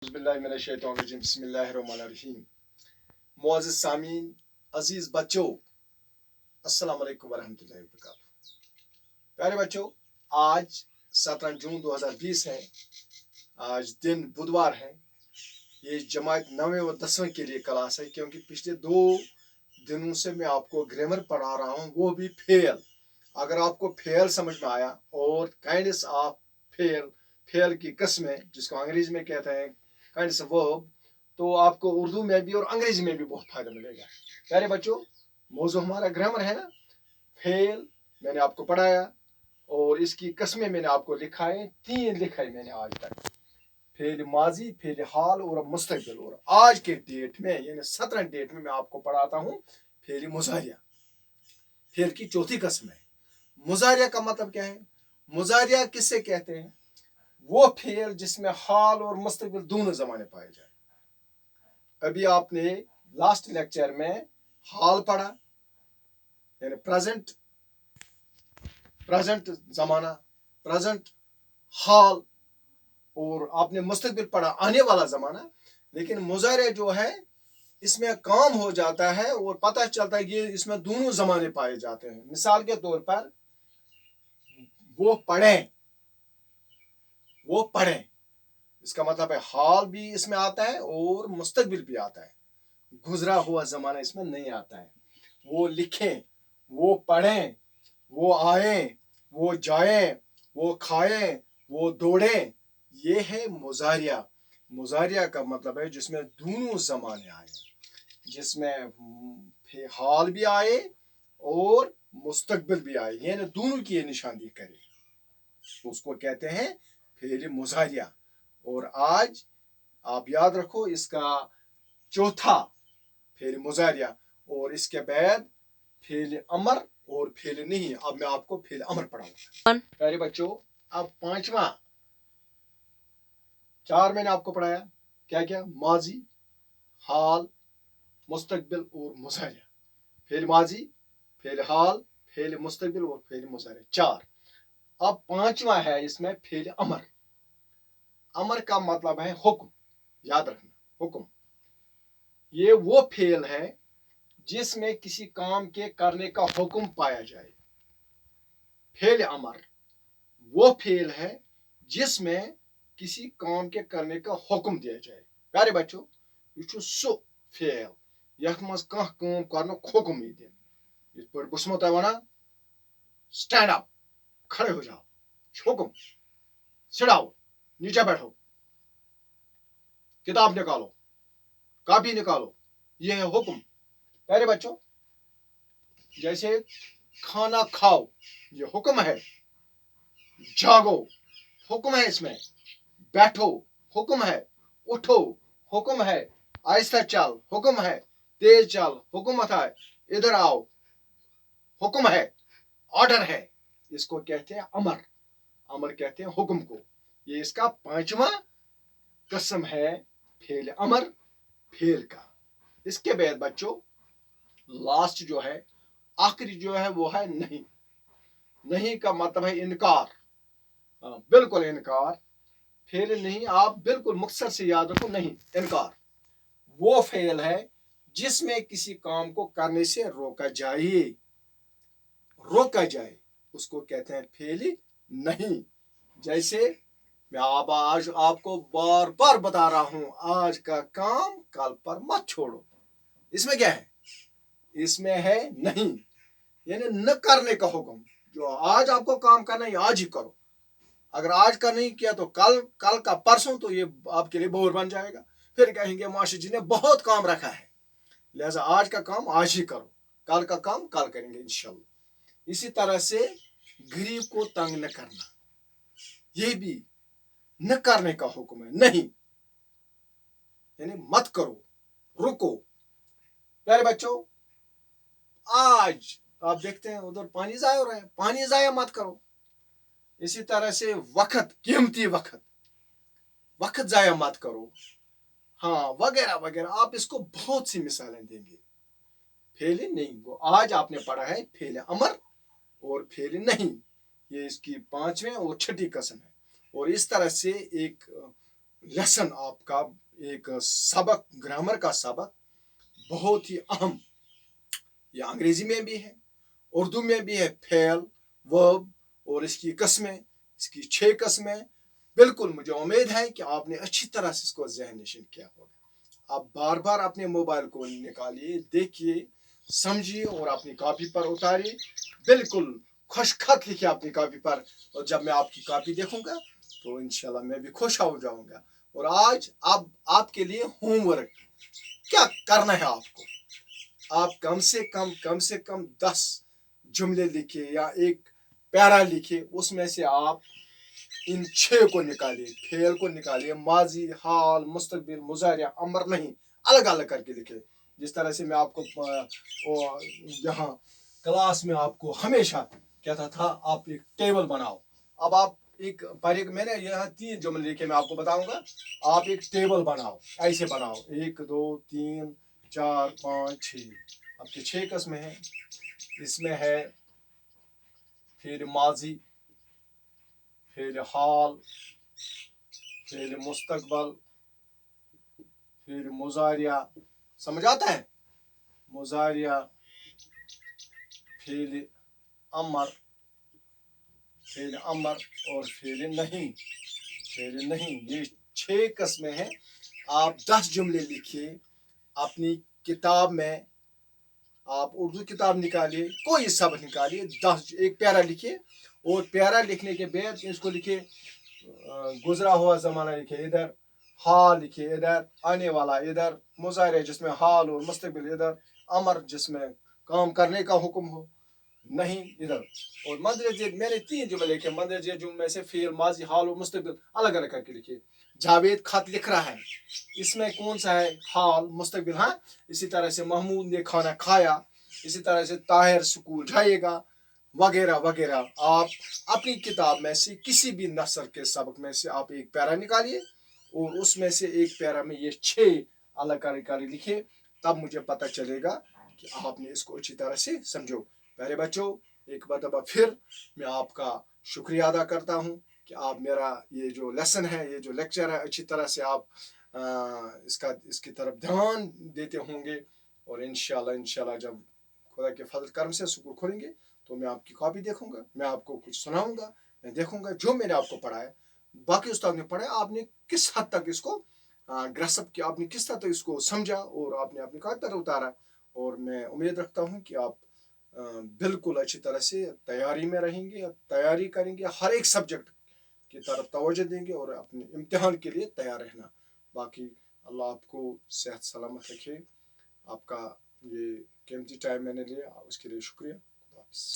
बिस्मिल्लाहिर्रहमानिर्रहीम। मुअज़्ज़िज़ सामीन, अजीज बच्चों, अस्सलाम वालेकुम वरहमतुल्लाहि वबरकातुहू। प्यारे बच्चों, आज 17 जून 2020 है। आज दिन बुधवार है। ये जमात 9वीं और 10वीं के लिए क्लास है, क्योंकि पिछले 2 दिनों से मैं आपको ग्रामर पढ़ा रहा हूँ, वो भी फेल। अगर आपको फेल समझ में आया और काइंडनेस ऑफ फेल, फेल की किस्में जिसको अंग्रेजी में कहते हैं काइंडनेस ऑफ वर्ब, तो आपको उर्दू में भी और अंग्रेजी में भी बहुत फायदा मिलेगा। प्यारे बच्चों, मौजू हमारा ग्रामर है ना। फेल मैंने आपको पढ़ाया और इसकी किस्में मैंने आपको लिखाए, 3 लिखाई मैंने आज तक। फेल माजी, फेल हाल और मुस्तकबिल। और आज के डेट में यानी 17 डेट में मैं आपको पढ़ाता हूँ फेल मुजारिया। फेल की चौथी किस्म है। मुजारिया का मतलब क्या है? मुजारिया किससे कहते हैं? वो फेल जिसमें हाल और मुस्तकबिल दोनों जमाने पाए जाए। अभी आपने लास्ट लेक्चर में हाल पढ़ा यानी प्रेजेंट जमाना, प्रेजेंट हाल, और आपने मुस्तकबिल पढ़ा आने वाला जमाना। लेकिन मुजारिया जो है इसमें काम हो जाता है और पता चलता है कि इसमें दोनों जमाने पाए जाते हैं। मिसाल के तौर पर वो पढ़ें, इसका मतलब है हाल भी इसमें आता है और मुस्तकबिल भी आता है। गुजरा हुआ जमाना इसमें नहीं आता है। वो लिखें, वो पढ़ें, वो आए, वो जाएं, वो खाएं, वो दौड़ें, ये है मुजारिया। मुजारिया का मतलब है जिसमें दोनों जमाने आए, जिसमें हाल भी आए और मुस्तकबिल भी आए, यानी दोनों की निशानदेही करे, उसको कहते हैं फेल मुजारिया। और आज आप याद रखो इसका चौथा फेल मुजारिया, और इसके बाद फेल अमर और फेल नहीं। अब मैं आपको फेल अमर पढ़ाऊंगा। प्यारे बच्चों, अब 4 मैंने आपको पढ़ाया। क्या क्या? माजी, हाल, मुस्तकबिल और मुजारिया। फेल माजी, फेल हाल, फेल मुस्तकबिल और फेल मुजारिया, 4। अब 5वां है इसमें फेल अमर। अमर का मतलब है हुक्म, याद रखना, हुक्म। ये वो फेल है जिसमें किसी काम के करने का हुक्म पाया जाए। फेल अमर वो फेल है जिसमें किसी काम के करने का हुक्म दिया जाए। प्यारे बच्चों, ये सो फेल यथ मज कह काम करने हुक्म ही दिन। इस पर बुस्मत वना स्टैंड अप, खड़े हो जाओ, हुक्म, सिड़ाओ, नीचे बैठो, किताब निकालो, कॉपी निकालो, यह है हुक्म। प्यारे बच्चों, जैसे खाना खाओ, ये हुक्म है। जागो, हुक्म है इसमें। बैठो, हुक्म है। उठो, हुक्म है। आहिस्ता चल, हुक्म है। तेज चल, हुक्म है। इधर आओ, हुक्म है, ऑर्डर है। इसको कहते हैं अमर। अमर कहते हैं हुक्म को। ये इसका 5वां किस्म है फेल अमर, फेल का। इसके बाद बच्चों लास्ट जो है, आखिरी जो है वो है नहीं। नहीं का मतलब है इनकार, बिल्कुल इनकार। फेल नहीं आप बिल्कुल मुख्तसर से याद रखो, नहीं, इनकार वो फेल है जिसमें किसी काम को करने से रोका जाए, उसको कहते हैं फेल नहीं। जैसे मैं आज आपको बार बार बता रहा हूं, आज का काम कल पर मत छोड़ो। इसमें क्या है? इसमें है नहीं, यानी न करने का हुक्म। जो आज आपको काम करना है आज ही करो। अगर आज का नहीं किया तो कल का परसों तो ये आपके लिए बोझ बन जाएगा। फिर कहेंगे मास्टर जी ने बहुत काम रखा है, लिहाजा आज का काम आज ही करो, कल का काम कल करेंगे इंशाल्लाह। इसी तरह से गरीब को तंग न करना, ये भी न करने का हुक्म है, नहीं, यानी मत करो, रुको। प्यारे बच्चों, आज आप देखते हैं उधर पानी जाया हो रहा है, पानी जाया मत करो। इसी तरह से वक्त, कीमती वक्त जाया मत करो, हाँ, वगैरह वगैरह। आप इसको बहुत सी मिसालें देंगे। फेल नहीं, वो आज आपने पढ़ा है फेल अमर और फेल नहीं। ये इसकी 5वें और 6ठी किस्म है। और इस तरह से एक लेसन आपका एक सबक, ग्रामर का सबक बहुत ही अहम, ये अंग्रेजी में भी है, उर्दू में भी है, फेल, वर्ब और इसकी कस्में, इसकी 6 कस्में। बिल्कुल मुझे उम्मीद है कि आपने अच्छी तरह से इसको ज़हन नशीन किया होगा। आप बार बार अपने मोबाइल को निकालिए, देखिए, समझिए और अपनी कॉपी पर उतारिए। बिल्कुल खुशखत लिखिए अपनी कॉपी पर, और जब मैं आपकी कॉपी देखूंगा तो इंशाल्लाह मैं भी खुश हो जाऊंगा। और आज अब आपके लिए होमवर्क क्या करना है आपको, आप कम से कम 10 जुमले लिखिए या एक पैरा लिखिए, उसमें से आप इन 6 को निकालिए, फेल को निकालिए, माजी, हाल, मुस्तकबिल, मुजारिया, अमर नहीं, अलग अलग करके लिखे। जिस तरह से मैं आपको यहाँ क्लास में आपको हमेशा कहता था, आप एक टेबल बनाओ। अब आप एक पर एक, मैंने यहाँ 3 जुमले लिखे, मैं आपको बताऊंगा, आप एक टेबल बनाओ, ऐसे बनाओ, 1 2 3 4 5 6, आपके 6 कस्में हैं। इसमें है फिर माजी, फिर हाल, फिर मुस्तकबल, फिर मुजारिया, समझ आता है, मुजारिया, फिर अमर, फिर अमर और फिर नहीं, फिर नहीं। ये 6 कस्में हैं। आप 10 जुमले लिखिए अपनी किताब में, आप उर्दू किताब निकालिए, कोई सबक निकालिए, 10 एक प्यारा लिखिए, और प्यारा लिखने के बाद इसको लिखिए, गुजरा हुआ जमाना लिखिए इधर, हाल लिखिए इधर, आने वाला इधर, मुजाहिरा जिसमें हाल और मुस्तकबिल इधर, अमर जिसमें काम करने का हुक्म हो, नहीं इधर, और मंदरजे मैंने 3 जुमले लिखे, मंदरजे जुमले में से फेल, माजी, हाल और मुस्तकबिल अलग अलग करके लिखिए। जावेद खत लिख रहा है, इसमें कौन सा है, हाल, मुस्तकबिल, हाँ। इसी तरह से महमूद ने खाना खाया, इसी तरह से ताहिर स्कूल जाएगा, वगैरह वगैरह। आप अपनी किताब में से किसी भी नस्ल के सबक में से आप एक पैरा निकालिए, और उसमें से एक पैरा में ये 6 अलग अलग लिखिए, तब मुझे पता चलेगा कि आपने इसको अच्छी तरह से समझो। प्यारे बच्चों, एक बार फिर मैं आपका शुक्रिया अदा करता हूँ कि आप मेरा ये जो लेसन है, ये जो लेक्चर है, अच्छी तरह से आप इसकी तरफ ध्यान देते होंगे। और इंशाल्लाह जब खुदा के फजल करम से स्कूल खोलेंगे तो मैं आपकी कॉपी देखूंगा, मैं आपको कुछ सुनाऊंगा, मैं देखूंगा जो मैंने आपको पढ़ाया, बाकी उस्ताद ने पढ़ाया, आपने किस हद तक इसको ग्रसप किया, आपने किस हद तक इसको समझा और आपने अपनी कॉपी पर उतारा। और मैं उम्मीद रखता हूँ कि आप बिल्कुल अच्छी तरह से तैयारी में रहेंगे, तैयारी करेंगे, हर एक सब्जेक्ट की तरफ तवज्जो देंगे और अपने इम्तिहान के लिए तैयार रहना। बाकी अल्लाह आपको सेहत सलामत रखे। आपका ये कीमती टाइम मैंने लिया, उसके लिए शुक्रिया।